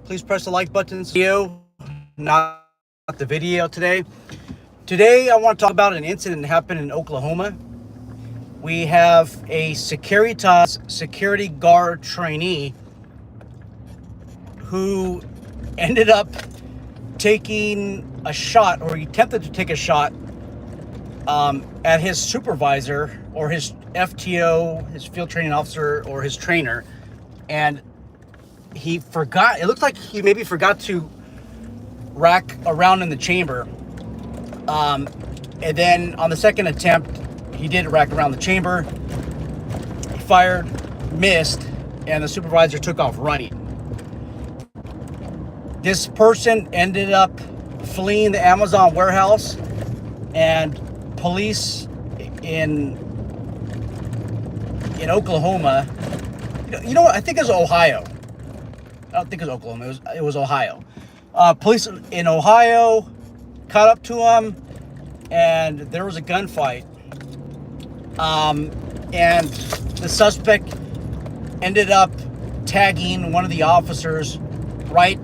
please press the like button. Video, not the video today. Today, I want to talk about an incident that happened in Oklahoma. We have a Securitas security guard trainee who ended up taking a shot, or he attempted to take a shot at his supervisor or his FTO, his field training officer, or his trainer. And he forgot, it looked like he maybe forgot to rack around in the chamber. And then on the second attempt, he did rack around the chamber. He fired, missed, and the supervisor took off running. This person ended up fleeing the Amazon warehouse, and police in Oklahoma, you know what, I think it was Ohio. I don't think it was Oklahoma, it was Ohio. Police in Ohio caught up to him, and there was a gunfight. And the suspect ended up tagging one of the officers right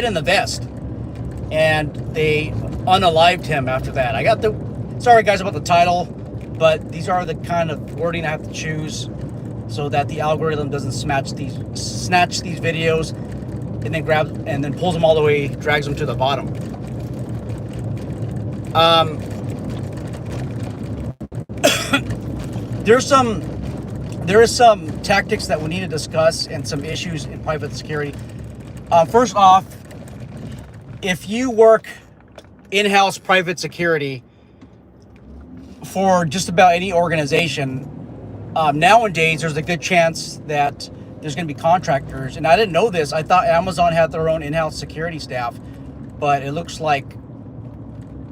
in the vest, and they unalived him after that. Sorry guys about the title, but these are the kind of wording I have to choose so that the algorithm doesn't snatch these videos and then pulls them all the way, drags them to the bottom. There is some tactics that we need to discuss and some issues in private security. First off, if you work in-house private security for just about any organization, nowadays there's a good chance that there's going to be contractors. And I didn't know this. I thought Amazon had their own in-house security staff, but it looks like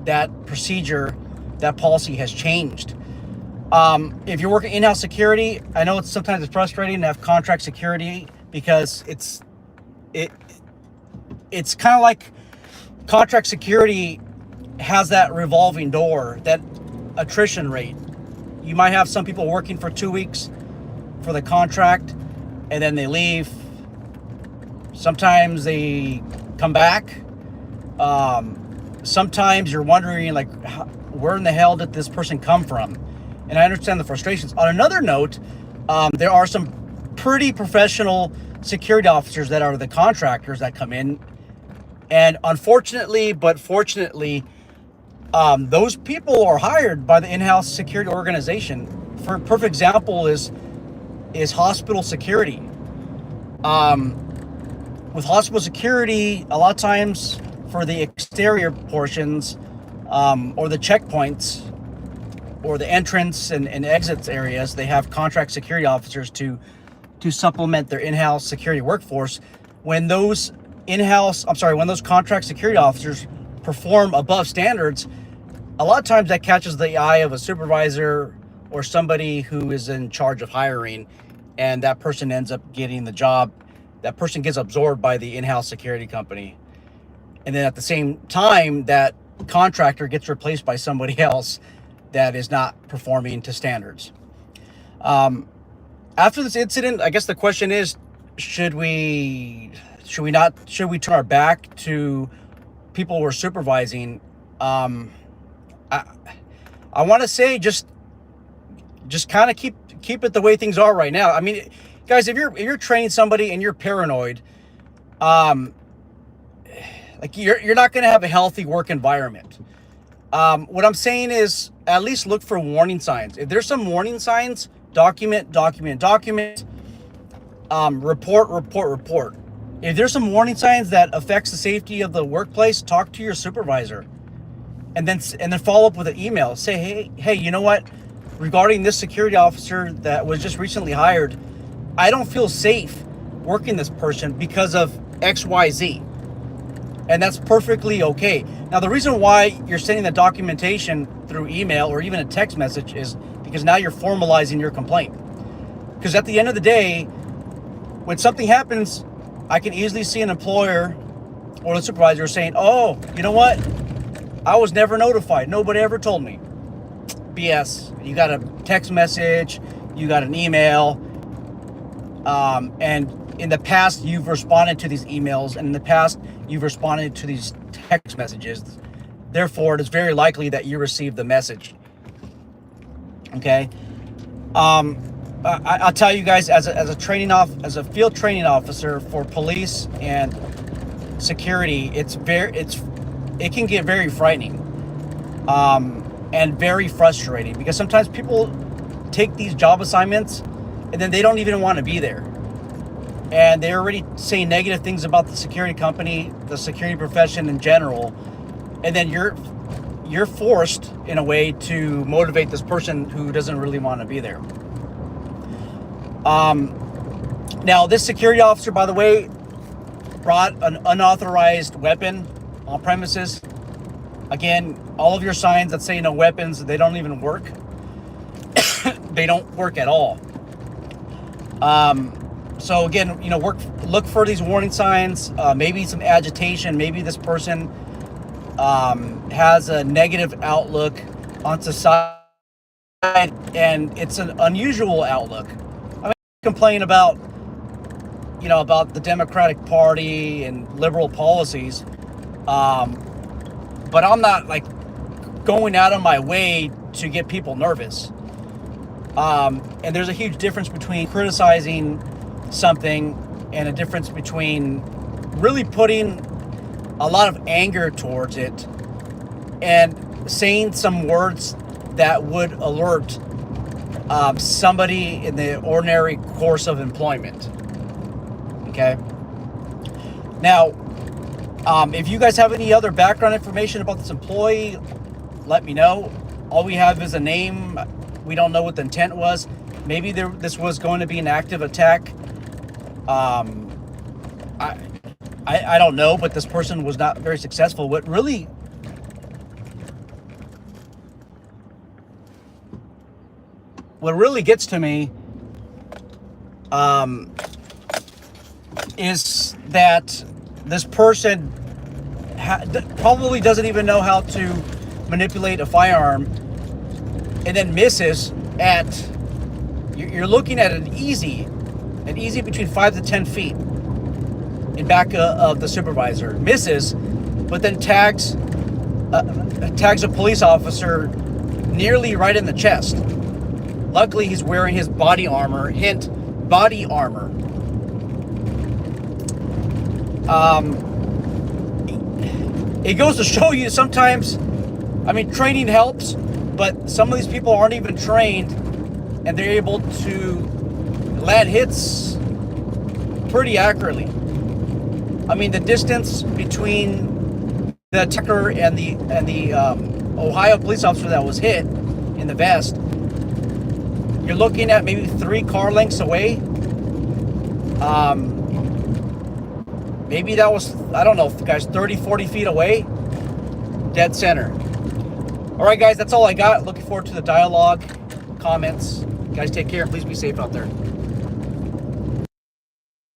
that policy has changed. If you're working in-house security, I know sometimes it's frustrating to have contract security because it's kind of like contract security has that revolving door, that attrition rate. You might have some people working for 2 weeks for the contract, and then they leave. Sometimes they come back. Sometimes you're wondering, like, where in the hell did this person come from? And I understand the frustrations. On another note, there are some pretty professional security officers that are the contractors that come in. And unfortunately, but fortunately, those people are hired by the in-house security organization. For a perfect example is hospital security. With hospital security, a lot of times for the exterior portions, or the checkpoints, or the entrance and exits areas, they have contract security officers to supplement their in-house security workforce. When those contract security officers perform above standards, a lot of times that catches the eye of a supervisor or somebody who is in charge of hiring, and that person ends up getting the job. That person gets absorbed by the in-house security company. And then at the same time, that contractor gets replaced by somebody else that is not performing to standards. After this incident, I guess the question is, should we turn our back to people we're supervising? I want to say just kind of keep it the way things are right now. I mean, guys, if you're training somebody and you're paranoid, like you're not going to have a healthy work environment. What I'm saying is, at least look for warning signs. If there's some warning signs, document. Report. If there's some warning signs that affects the safety of the workplace, talk to your supervisor, and then follow up with an email. Say, hey, you know what? Regarding this security officer that was just recently hired, I don't feel safe working this person because of XYZ. And that's perfectly okay. Now, the reason why you're sending the documentation through email or even a text message is because now you're formalizing your complaint. Because at the end of the day, when something happens, I can easily see an employer or the supervisor saying, oh, you know what? I was never notified. Nobody ever told me. BS. You got a text message, you got an email, and in the past you've responded to these emails, and in the past you've responded to these text messages. Therefore, it is very likely that you received the message. Okay. I'll tell you guys, as a field training officer for police and security, it can get very frightening, and very frustrating, because sometimes people take these job assignments and then they don't even want to be there, and they're already saying negative things about the security company, the security profession in general, and then you're forced in a way to motivate this person who doesn't really want to be there. Now, this security officer, by the way, brought an unauthorized weapon on premises. Again, all of your signs that say no weapons, they don't even work. They don't work at all. So again, look for these warning signs. Maybe some agitation. Maybe this person has a negative outlook on society, and it's an unusual outlook. I mean, complain about the Democratic Party and liberal policies, but I'm not like going out of my way to get people nervous. And there's a huge difference between criticizing something and a difference between really putting a lot of anger towards it and saying some words that would alert somebody in the ordinary course of employment. Okay. Now, if you guys have any other background information about this employee, let me know. All we have is a name. We don't know what the intent was. Maybe this was going to be an active attack. I don't know, but this person was not very successful. What really gets to me is that this person probably doesn't even know how to manipulate a firearm, and then misses at, you're looking at an easy between 5 to 10 feet in back of the supervisor, misses, but then tags a police officer nearly right in the chest. Luckily, he's wearing his body armor, hint, body armor. It goes to show you sometimes, I mean, training helps, but some of these people aren't even trained, and they're able to land hits pretty accurately. I mean, the distance between the attacker and the Ohio police officer that was hit in the vest, you're looking at maybe 3 car lengths away. Maybe that was, I don't know, guys, 30, 40 feet away. Dead center. All right, guys, that's all I got. Looking forward to the dialogue, comments. Guys, take care. Please be safe out there.